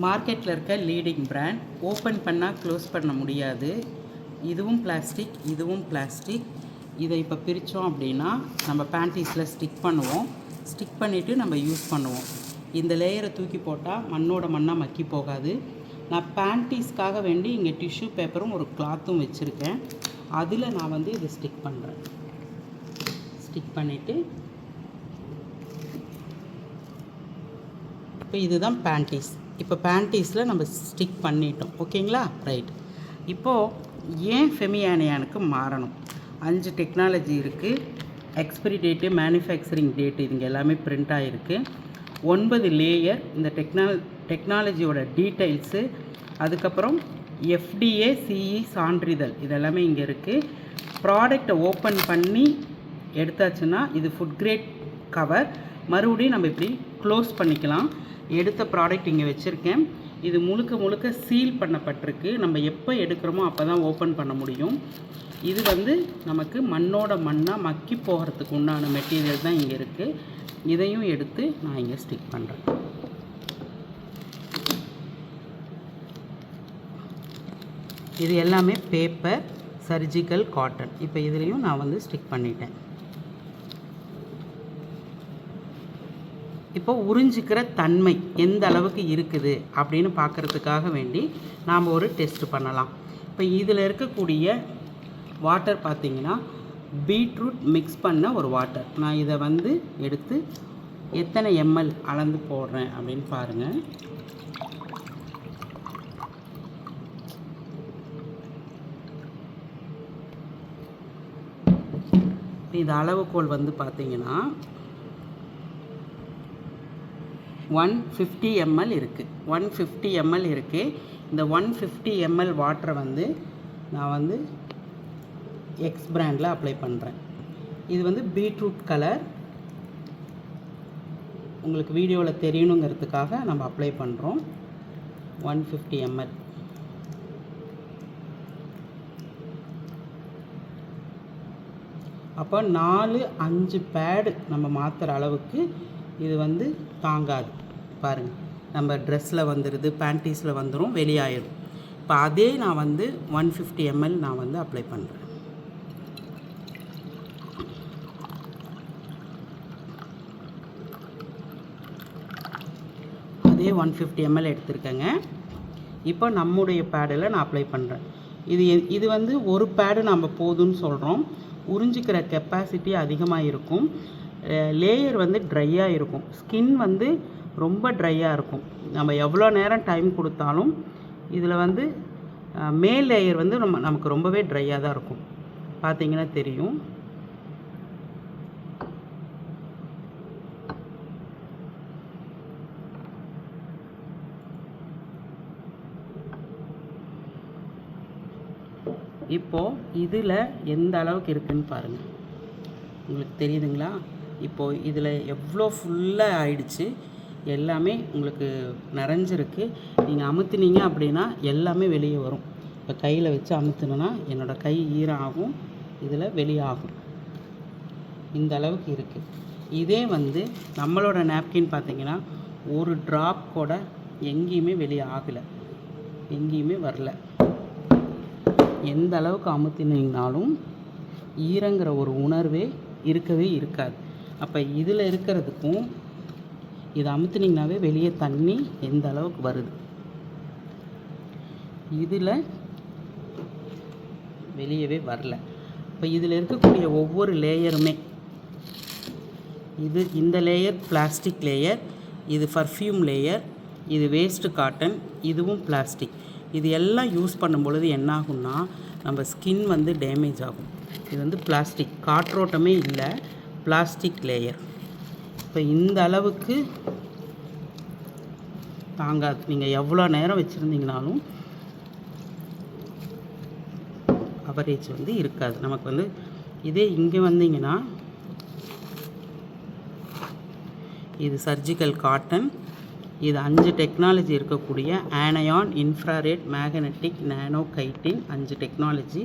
மார்க்கெட்டில் இருக்க leading brand. Open பண்ணால் க்ளோஸ் பண்ண முடியாது. இதுவும் பிளாஸ்டிக், இதுவும் பிளாஸ்டிக். இதை இப்போ பிரித்தோம் அப்படின்னா நம்ம பேண்டீஸில் ஸ்டிக் பண்ணுவோம். ஸ்டிக் பண்ணிவிட்டு நம்ம யூஸ் பண்ணுவோம். இந்த லேயரை தூக்கி போட்டால் மண்ணோட மண்ணாக மக்கி போகாது. நான் பேண்டீஸ்க்காக வேண்டி இங்கே டிஷ்யூ பேப்பரும் ஒரு கிளாத்தும் வச்சுருக்கேன். அதில் நான் வந்து இதை ஸ்டிக் பண்ணுறேன். ஸ்டிக் பண்ணிவிட்டு இப்போ இதுதான் பேண்டீஸ். இப்போ பேண்டீஸில் நம்ம ஸ்டிக் பண்ணிட்டோம். ஓகேங்களா? ரைட். இப்போது ஏன் ஃபெமியானியானுக்கு மாறணும்? 5 டெக்னாலஜி இருக்குது. எக்ஸ்பிரி டேட்டு, மேனுஃபேக்சரிங் டேட்டு இதுங்க எல்லாமே பிரிண்ட் ஆகிருக்கு. 9 லேயர். இந்த டெக்னாலஜியோட டீட்டெயில்ஸு, அதுக்கப்புறம் FDA CE சான்றிதழ் இதெல்லாமே இங்கே இருக்குது. ப்ராடக்டை ஓப்பன் பண்ணி எடுத்தாச்சுன்னா இது ஃபுட் கிரேட் கவர். மறுபடியும் நம்ம இப்படி க்ளோஸ் பண்ணிக்கலாம். எடுத்த ப்ராடக்ட் இங்கே வச்சுருக்கேன். இது முழுக்க சீல் பண்ணப்பட்டிருக்கு. நம்ம எப்போ எடுக்கிறோமோ அப்போ தான் ஓப்பன் பண்ண முடியும். இது வந்து நமக்கு மண்ணோட மண்ணாக மக்கி போகிறதுக்கு உண்டான மெட்டீரியல் தான் இங்கே இருக்குது. இதையும் எடுத்து நான் இங்கே ஸ்டிக் பண்ணுறேன். இது எல்லாமே பேப்பர், சர்ஜிக்கல் காட்டன். இப்போ இதுலேயும் நான் வந்து ஸ்டிக் பண்ணிட்டேன். இப்போ உறிஞ்சிக்கிற தன்மை எந்த அளவுக்கு இருக்குது அப்படின்னு பார்க்குறதுக்காக வேண்டி நாம் ஒரு டெஸ்ட் பண்ணலாம். இப்போ இதில் இருக்கக்கூடிய வாட்டர் பார்த்திங்கன்னா பீட்ரூட் மிக்ஸ் பண்ண ஒரு வாட்டர். நான் இதை வந்து எடுத்து எத்தனை ml அளந்து போடுறேன் அப்படின்னு பாருங்கள். இது அளவுகோல் வந்து பார்த்திங்கன்னா 150 ml இருக்குது. 150 ml இருக்குது. இந்த 150 ml வாட்டரை வந்து நான் வந்து எக்ஸ் பிராண்டில் அப்ளை பண்ணுறேன். இது வந்து பீட்ரூட் கலர். உங்களுக்கு வீடியோவில் தெரியணுங்கிறதுக்காக நம்ம அப்ளை பண்ணுறோம். 150 ml. அப்போ 4-5 பேடு நம்ம மாற்றுற அளவுக்கு இது வந்து தாங்காது. பாருங்கள், நம்ம ட்ரெஸ்ஸில் வந்துடுது, பேண்டீஸில் வந்துடும், வெளியாயிடும். இப்போ அதே நான் வந்து 150 ml நான் வந்து அப்ளை பண்ணுறேன். அதே 150 ml எடுத்துருக்கேங்க. இப்போ நம்முடைய பேடில் நான் அப்ளை பண்ணுறேன். இது வந்து ஒரு பேடு நம்ம போதும்னு சொல்கிறோம். உறிஞ்சிக்கிற கெப்பாசிட்டி அதிகமாக இருக்கும். லேயர் வந்து ட்ரையாக இருக்கும். ஸ்கின் வந்து ரொம்ப ட்ரையாக இருக்கும். நம்ம எவ்வளோ நேரம் டைம் கொடுத்தாலும் இதில் வந்து மேல் லேயர் வந்து நமக்கு ரொம்பவே ட்ரையாக தான் இருக்கும். பார்த்தீங்கன்னா தெரியும். இப்போது இதில் எந்த அளவுக்கு இருக்குதுன்னு பாருங்கள். உங்களுக்கு தெரியுதுங்களா? இப்போது இதில் எவ்வளோ ஃபுல்லாக ஆயிடுச்சு. எல்லாமே உங்களுக்கு நிறைஞ்சிருக்கு. நீங்கள் அமுத்துனீங்க அப்படின்னா எல்லாமே வெளியே வரும். இப்போ கையில் வச்சு அமுத்துனா என்னோடய கை ஈரம் ஆகும், இதில் வெளியாகும். இந்த அளவுக்கு இருக்குது. இதே வந்து நம்மளோட நாப்கின் பார்த்திங்கன்னா ஒரு ட்ராப் கூட எங்கேயுமே வெளியே ஆகலை, எங்கேயுமே வரல. எந்த அளவுக்கு அமுத்தினீங்கனாலும் ஈரங்கிற ஒரு உணர்வே இருக்கவே இருக்காது. அப்போ இதில் இருக்கிறதுக்கும் இதை அமுத்துனீங்கனாவே வெளியே தண்ணி எந்த அளவுக்கு வருது. இதில் வெளியவே வரல. இப்போ இதில் இருக்கக்கூடிய ஒவ்வொரு லேயருமே, இந்த லேயர் பிளாஸ்டிக் லேயர், இது பர்ஃப்யூம் லேயர், இது வேஸ்ட்டு காட்டன், இதுவும் பிளாஸ்டிக். இது எல்லாம் யூஸ் பண்ணும் பொழுது என்ன ஆகும்னா நம்ம ஸ்கின் வந்து டேமேஜ் ஆகும். இது வந்து பிளாஸ்டிக், காற்றோட்டமே இல்லை, பிளாஸ்டிக் லேயர். இப்போ இந்த அளவுக்கு தாங்காது. நீங்கள் எவ்வளோ நேரம் வச்சுருந்தீங்கனாலும் கவரேஜ் வந்து இருக்காது. நமக்கு வந்து இதே இங்கே வந்தீங்கன்னா இது சர்ஜிக்கல் காட்டன். இது 5 டெக்னாலஜி இருக்கக்கூடிய ஆனயான், இன்ஃப்ராரெட், மேக்னெட்டிக், நானோ, கைட்டின் 5 டெக்னாலஜி.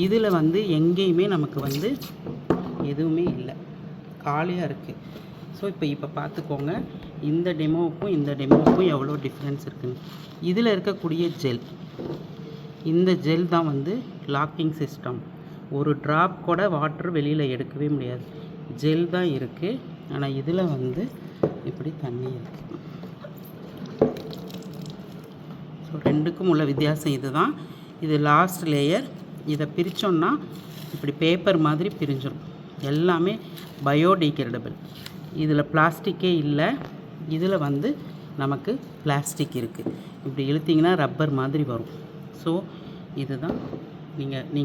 இதில் வந்து எங்கேயுமே நமக்கு வந்து எதுவுமே இல்லை, காலியாக இருக்குது. ஸோ இப்போ பார்த்துக்கோங்க, இந்த டெமோவுக்கும் எவ்வளோ டிஃப்ரென்ஸ் இருக்குன்னு. இதில் இருக்கக்கூடிய ஜெல், இந்த ஜெல் தான் வந்து லாக்கிங் சிஸ்டம். ஒரு ட்ராப் கூட வாட்டர் வெளியில் எடுக்கவே முடியாது, ஜெல் தான் இருக்குது. ஆனால் இதில் வந்து இப்படி தண்ணி இருக்குது. ஸோ ரெண்டுக்கும் உள்ள வித்தியாசம் இது தான். இது லாஸ்ட் லேயர். இதை பிரித்தோன்னா இப்படி பேப்பர் மாதிரி பிரிஞ்சிடும். எல்லாமே பயோடிகிரேடபிள். இதில் பிளாஸ்டிக்கே இல்லை, இதில் வந்து நமக்கு பிளாஸ்டிக் இருக்குது. இப்படி இழுத்திங்கன்னா ரப்பர் மாதிரி வரும். ஸோ இதுதான் நீங்கள்